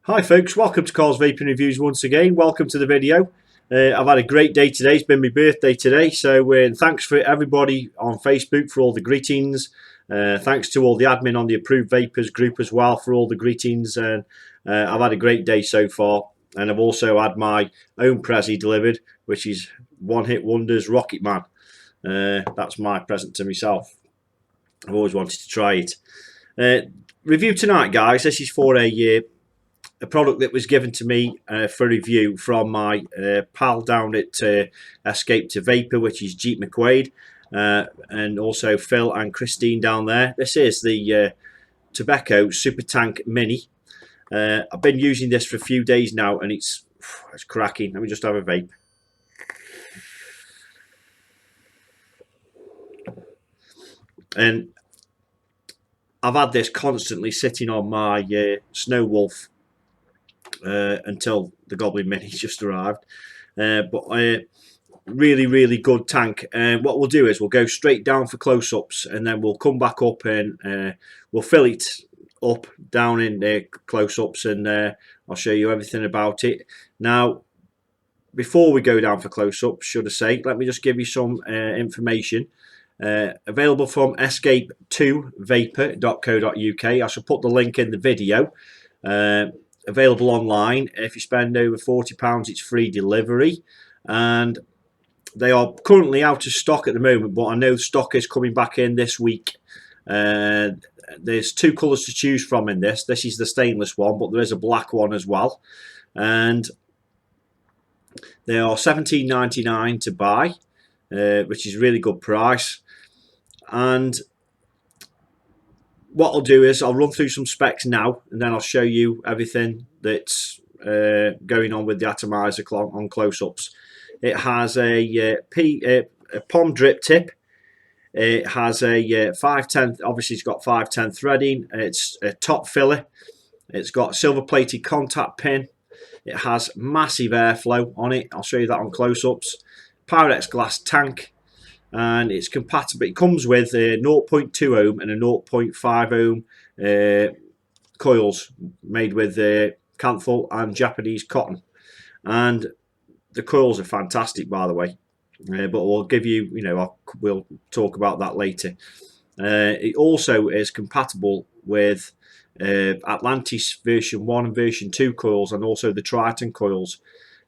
Hi folks, welcome to Coil's Vaping Reviews once again. Welcome to the video. I've had a great day today. It's been my birthday today, so thanks for everybody on Facebook for all the greetings. Thanks to all the admin on the Approved Vapors group as well for all the greetings. And I've had a great day so far, and I've also had my own Prezi delivered, which is One Hit Wonders Rocket Man. That's my present to myself. I've always wanted to try it. Review tonight, guys. This is for a product that was given to me for review from my pal down at Escape to Vapor, which is Jeep McQuaid, and also Phil and Christine down there. This is the Tobeco SuperTank Mini. I've been using this for a few days now, and it's cracking. Let me just have a vape. And I've had this constantly sitting on my Snow Wolf until the Goblin Mini just arrived. But really good tank. And what we'll do is we'll go straight down for close-ups, and then we'll come back up and we'll fill it up down in close-ups, and I'll show you everything about it. Now, before we go down for close-ups, should I say, let me just give you some information. Available from escape2vapor.co.uk. I shall put the link in the video. Available online. If you spend over £40, it's free delivery, and they are currently out of stock at the moment, but I know stock is coming back in this week. There's two colours to choose from in this. This is the stainless one, but there is a black one as well, and they are £17.99 to buy, which is a really good price. And what I'll do is I'll run through some specs now, and then I'll show you everything that's going on with the atomizer on close-ups. It has a POM drip tip. It has a 510. Obviously, it's got 510 threading. It's a top filler. It's got silver-plated contact pin. It has massive airflow on it. I'll show you that on close-ups. Pyrex glass tank. And it's compatible. It comes with a 0.2 ohm and a 0.5 ohm coils made with Kanthal and Japanese cotton. And the coils are fantastic, by the way. But we'll give you, we'll talk about that later. It also is compatible with Atlantis version 1 and version 2 coils, and also the Triton coils.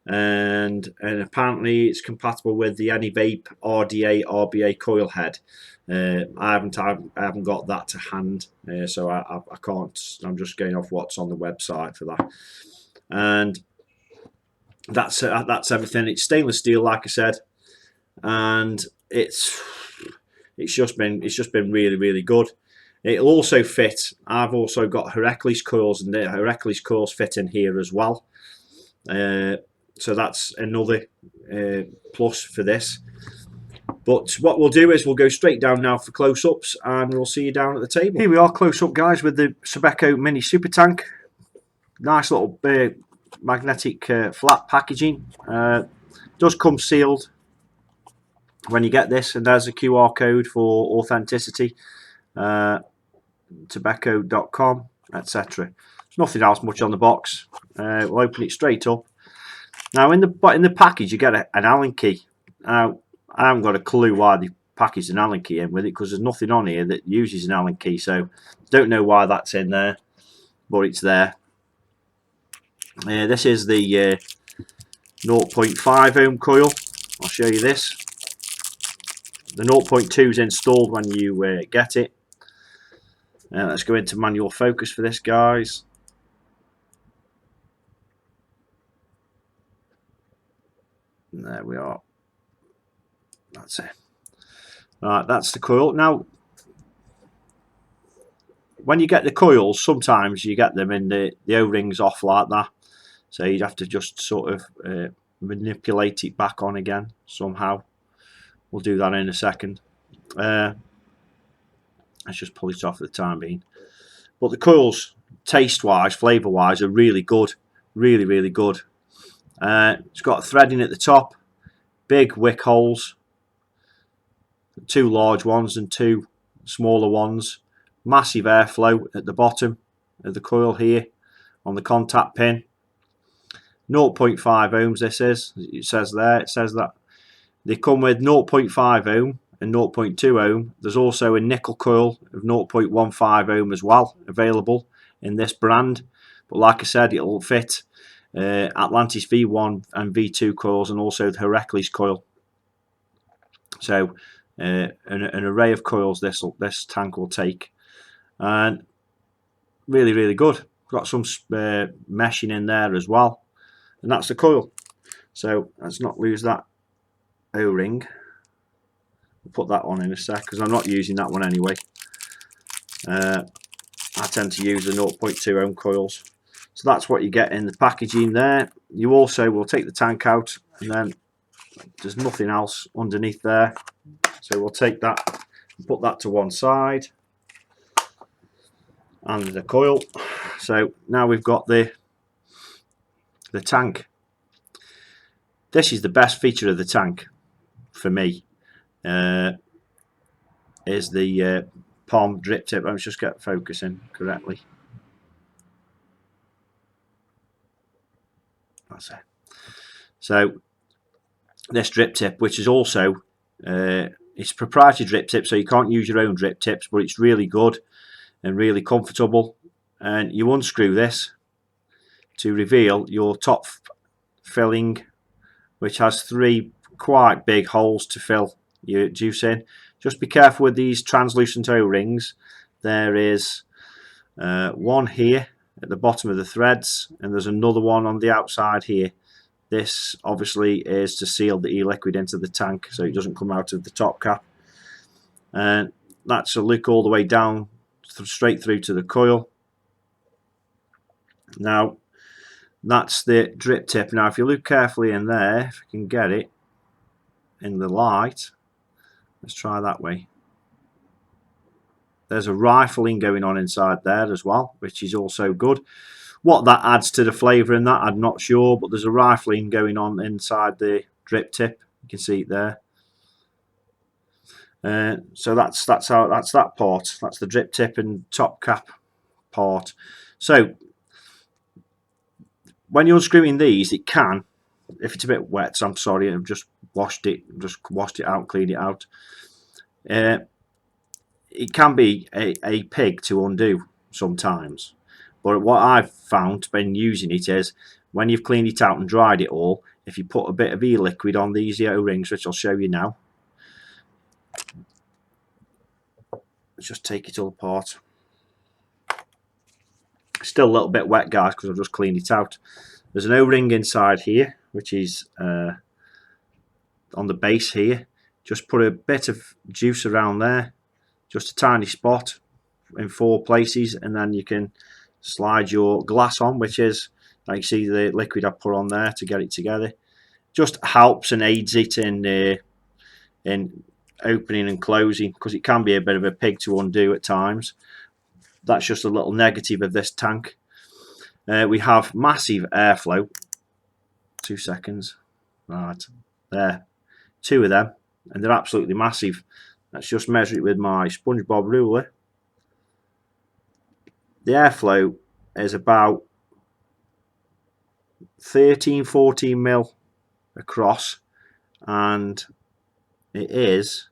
And apparently it's compatible with the AnyVape RDA RBA coil head. I haven't got that to hand, so I can't. I'm just going off what's on the website for that. And that's everything. It's stainless steel, like I said, and it's just been really good. It'll also fit. I've also got Heracles coils, and the Heracles coils fit in here as well. So that's another plus for this. But what we'll do is we'll go straight down now for close-ups, and we'll see you down at the table. Here we are, close-up, guys, with the Tobeco Mini Super Tank. Nice little magnetic flat packaging. Does come sealed when you get this, and there's a QR code for authenticity. Tobeco.com, etc. There's nothing else much on the box. We'll open it straight up. Now, in the package, you get an Allen key. Now, I haven't got a clue why they packaged an Allen key in with it, because there's nothing on here that uses an Allen key. So, don't know why that's in there, but it's there. This is the 0.5 ohm coil. I'll show you this. The 0.2 is installed when you get it. Let's go into manual focus for this, guys. And there we are. That's it. Right, that's the coil. Now, when you get the coils, sometimes you get them in the O-rings off like that. So you'd have to just sort of manipulate it back on again somehow. We'll do that in a second. Let's just pull it off for the time being. But the coils, taste-wise, flavour-wise, are really good. Really good. It's got threading at the top, big wick holes, 2 large ones and 2 smaller ones, massive airflow at the bottom of the coil here, on the contact pin. 0.5 ohms this is, it says there, it says that. They come with 0.5 ohm and 0.2 ohm. There's also a nickel coil of 0.15 ohm as well available in this brand. But like I said, it'll fit Atlantis V1 and V2 coils and also the Hercules coil. So an array of coils this tank will take. And really, really good. Got some meshing in there as well. And that's the coil. So let's not lose that O-ring. We'll put that on in a sec because I'm not using that one anyway. I tend to use the 0.2 ohm coils. So that's what you get in the packaging there. You also will take the tank out and then there's nothing else underneath there. So we'll take that and put that to one side. And the coil. So now we've got the tank. This is the best feature of the tank for me. Is the palm drip tip. Let's just get focusing correctly. That's it. So this drip tip, which is also it's proprietary drip tip, so you can't use your own drip tips, but it's really good and really comfortable. And you unscrew this to reveal your top filling, which has 3 quite big holes to fill your juice in. Just be careful with these translucent O-rings. There is one here at the bottom of the threads, and there's another one on the outside here. This obviously is to seal the e-liquid into the tank so it doesn't come out of the top cap. And that's a look all the way down, straight through to the coil. Now, that's the drip tip. Now, if you look carefully in there, if you can get it in the light, let's try that way. There's a rifling going on inside there as well, which is also good. What that adds to the flavour in that, I'm not sure, but there's a rifling going on inside the drip tip. You can see it there. So that's that part. That's the drip tip and top cap part. So when you're unscrewing these, it can, if it's a bit wet, so I'm sorry, I've just washed it out, cleaned it out. It can be a pig to undo sometimes. But what I've found when using it is, when you've cleaned it out and dried it all, if you put a bit of e-liquid on these O-rings, which I'll show you now. Let's just take it all apart. Still a little bit wet, guys, because I've just cleaned it out. There's an O-ring inside here, which is on the base here. Just put a bit of juice around there, just a tiny spot in 4 places, and then you can slide your glass on, which is, like you see, the liquid I put on there to get it together. Just helps and aids it in opening and closing, because it can be a bit of a pig to undo at times. That's just a little negative of this tank. We have massive airflow. 2 seconds. Right, there. 2 of them, and they're absolutely massive. Let's just measure it with my SpongeBob ruler. The airflow is about 13-14 mil across, and it is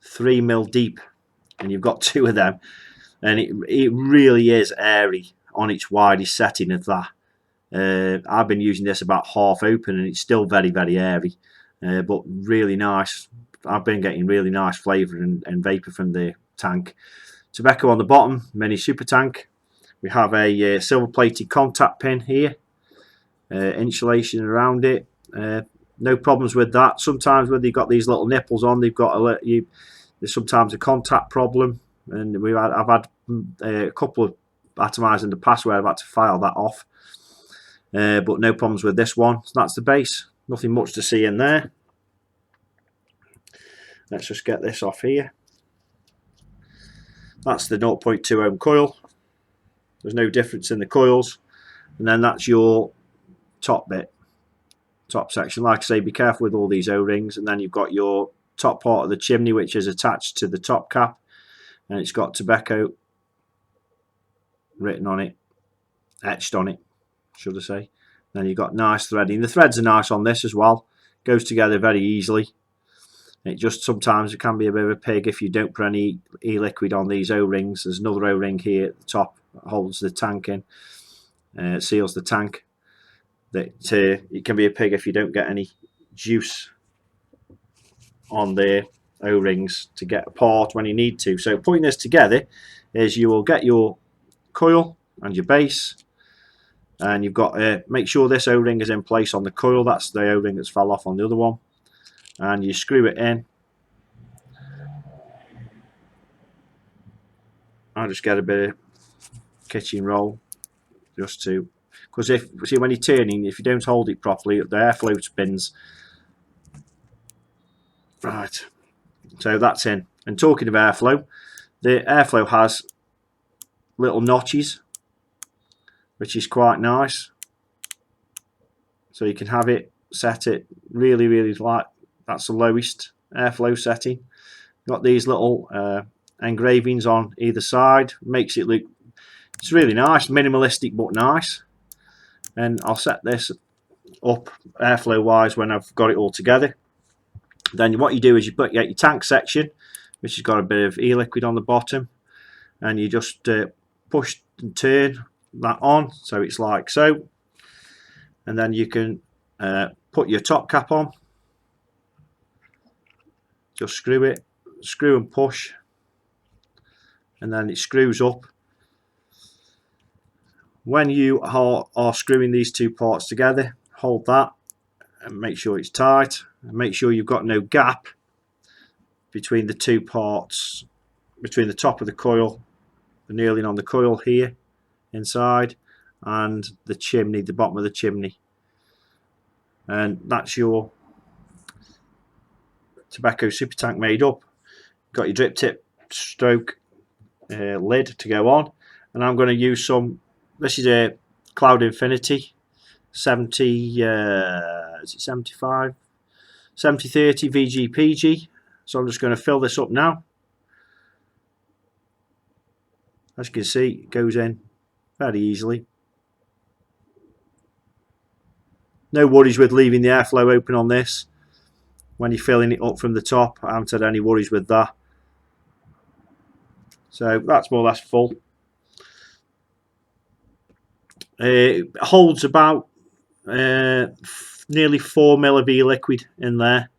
3 mil deep, and you've got 2 of them, and it really is airy on its widest setting of that. I've been using this about half open, and it's still very, very airy, but really nice. I've been getting really nice flavour and vapour from the tank. Tobeco on the bottom, Mini SuperTank. We have a silver plated contact pin here, insulation around it. No problems with that. Sometimes when you've got these little nipples on, they've got there's sometimes a contact problem, and I've had a couple of atomizers in the past where I've had to file that off, but no problems with this one. So that's the base. Nothing much to see in there. Let's just get this off here. That's the 0.2 ohm coil. There's no difference in the coils. And then that's your top bit, top section. Like I say, be careful with all these O-rings. And then you've got your top part of the chimney, which is attached to the top cap. And it's got Tobeco written on it. etched on it, should I say. Then you've got nice threading. The threads are nice on this as well. Goes together very easily. It just sometimes it can be a bit of a pig if you don't put any e-liquid on these O-rings. There's another O-ring here at the top that holds the tank in, seals the tank. That it can be a pig if you don't get any juice on the O-rings to get apart when you need to. So putting this together is you will get your coil and your base, and you've got to make sure this O-ring is in place on the coil. That's the O-ring that's fell off on the other one, and you screw it in. I'll just get a bit of kitchen roll just to, because if see when you're turning, if you don't hold it properly, the airflow spins. Right, so that's in. And talking of airflow, the airflow has little notches, which is quite nice. So you can have it, set it really, really light. That's the lowest airflow setting. Got these little engravings on either side. Makes it look, it's really nice, minimalistic but nice. And I'll set this up airflow wise when I've got it all together. Then what you do is you put your tank section, which has got a bit of e-liquid on the bottom, and you just push and turn that on so it's like so, and then you can put your top cap on, just screw it, screw and push, and then it screws up. When you are screwing these two parts together, hold that and make sure it's tight, and make sure you've got no gap between the two parts, between the top of the coil, the knurling on the coil here inside, and the chimney, the bottom of the chimney. And that's your Tobeco SuperTank made up. Got your drip tip stroke lid to go on, and I'm going to use some, this is a Cloud Infinity 70 is it 75 7030 VGPG. So I'm just going to fill this up now. As you can see, it goes in very easily. No worries with leaving the airflow open on this when you're filling it up from the top. I haven't had any worries with that. So that's more or less full. It holds about nearly 4 ml of e-liquid in there.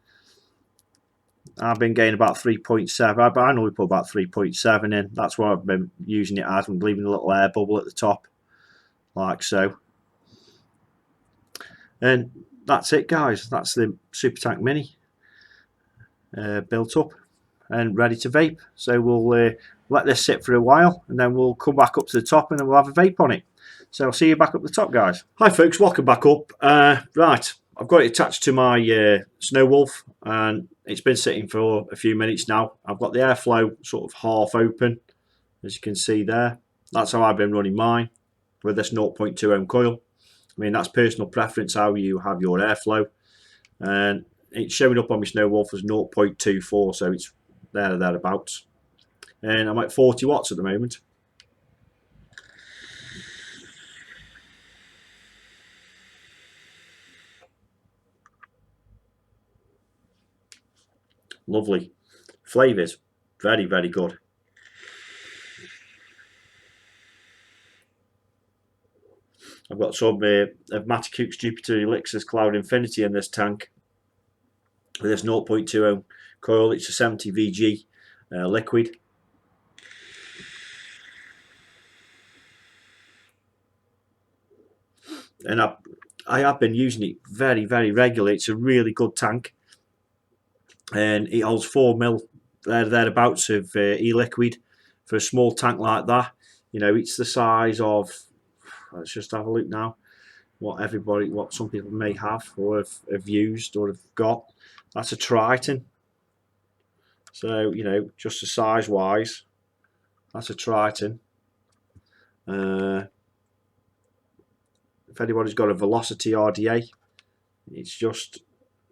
I've been getting about 3.7, but I normally put about 3.7 in. That's what I've been using it as. I'm leaving a little air bubble at the top, like so. And that's it, guys. That's the SuperTank Mini built up and ready to vape. So we'll let this sit for a while, and then we'll come back up to the top and then we'll have a vape on it. So I'll see you back up the top, guys. Hi folks, welcome back up. Right, I've got it attached to my Snow Wolf, and it's been sitting for a few minutes now. I've got the airflow sort of half open, as you can see there. That's how I've been running mine with this 0.2 ohm coil. I mean, that's personal preference how you have your airflow, and it's showing up on my Snow Wolf as 0.24, so it's there or thereabouts. And I'm at 40 watts at the moment. Lovely flavours, very, very good. I've got some of Matacuk's Jupiter Elixir's Cloud Infinity in this tank with this 0.2 ohm coil. It's a 70 VG liquid. And I have been using it very, very regularly. It's a really good tank, and it holds 4 ml thereabouts of e-liquid for a small tank like that. You know, it's the size of, let's just have a look now what some people may have or have used or have got. That's a Triton. So, you know, just the size wise, that's a Triton. If anybody's got a Velocity RDA, it's just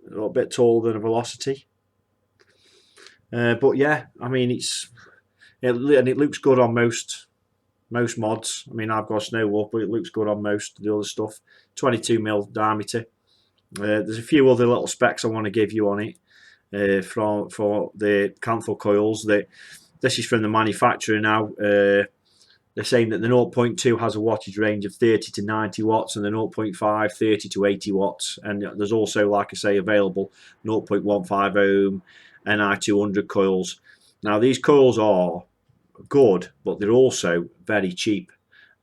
a little bit taller than a Velocity. But yeah, I mean, and it looks good on most most mods. I mean, I've got a snow wolf, but it looks good on most of the other stuff. 22mm diameter. There's a few other little specs I want to give you on it for the Kanthal coils. This is from the manufacturer now. They're saying that the 0.2 has a wattage range of 30 to 90 watts and the 0.5 30 to 80 watts. And there's also, like I say, available 0.15 ohm Ni200 coils. Now these coils are good, but they're also very cheap.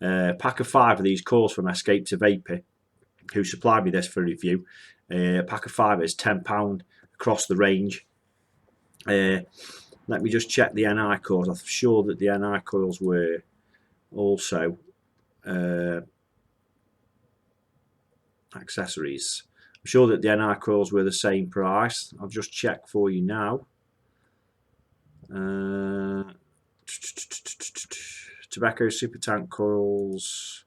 Pack of 5 of these coils from Escape to Vaping, who supplied me this for review. A pack of 5 is £10 across the range. Let me just check the Ni coils. I'm sure that the Ni coils were also accessories. I'm sure that the Ni coils were the same price. I'll just check for you now. Tobeco SuperTank coils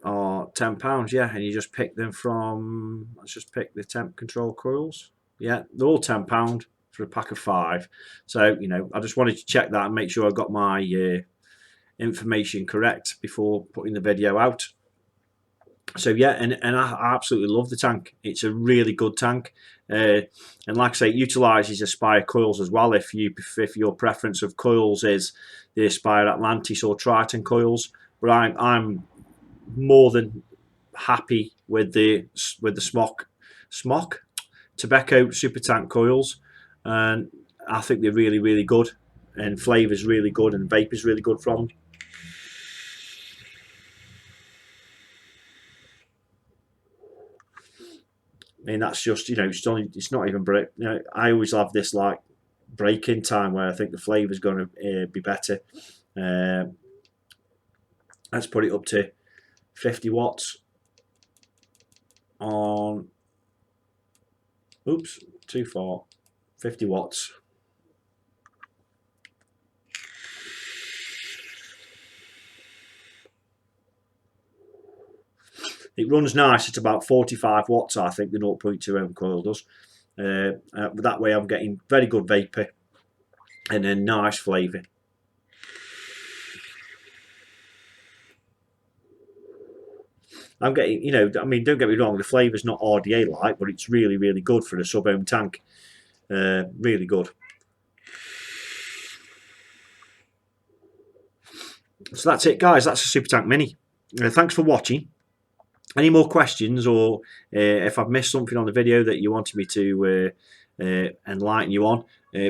are £10, yeah, and you just pick them from, let's just pick the temp control coils. Yeah, they're all £10 for a pack of 5. So, you know, I just wanted to check that and make sure I got my information correct before putting the video out. So yeah, and I absolutely love the tank. It's a really good tank, and like I say, it utilises Aspire coils as well. If your preference of coils is the Aspire Atlantis or Triton coils, but I'm more than happy with the Tobeco SuperTank coils, and I think they're really good, and flavour's really good, and vape is really good from them. I mean, that's just, you know, it's not even break. You know, I always have this like break-in time where I think the flavour's going to be better. Let's put it up to 50 watts on. Oops, too far. 50 watts. It runs nice at about 45 watts, I think, the 0.2 ohm coil does. But that way I'm getting very good vapor and a nice flavour. I'm getting, you know, I mean, don't get me wrong, the flavour's not RDA-like, but it's really good for a sub-ohm tank. Really good. So that's it, guys. That's a SuperTank Mini. Thanks for watching. Any more questions, or if I've missed something on the video that you wanted me to enlighten you on,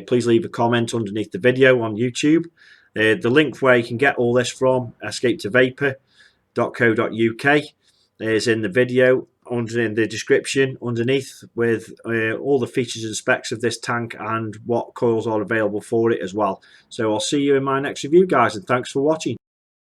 please leave a comment underneath the video on YouTube. The link where you can get all this from, escapetovapor.co.uk, is in the video in the description underneath, with all the features and specs of this tank and what coils are available for it as well. So I'll see you in my next review, guys, and thanks for watching.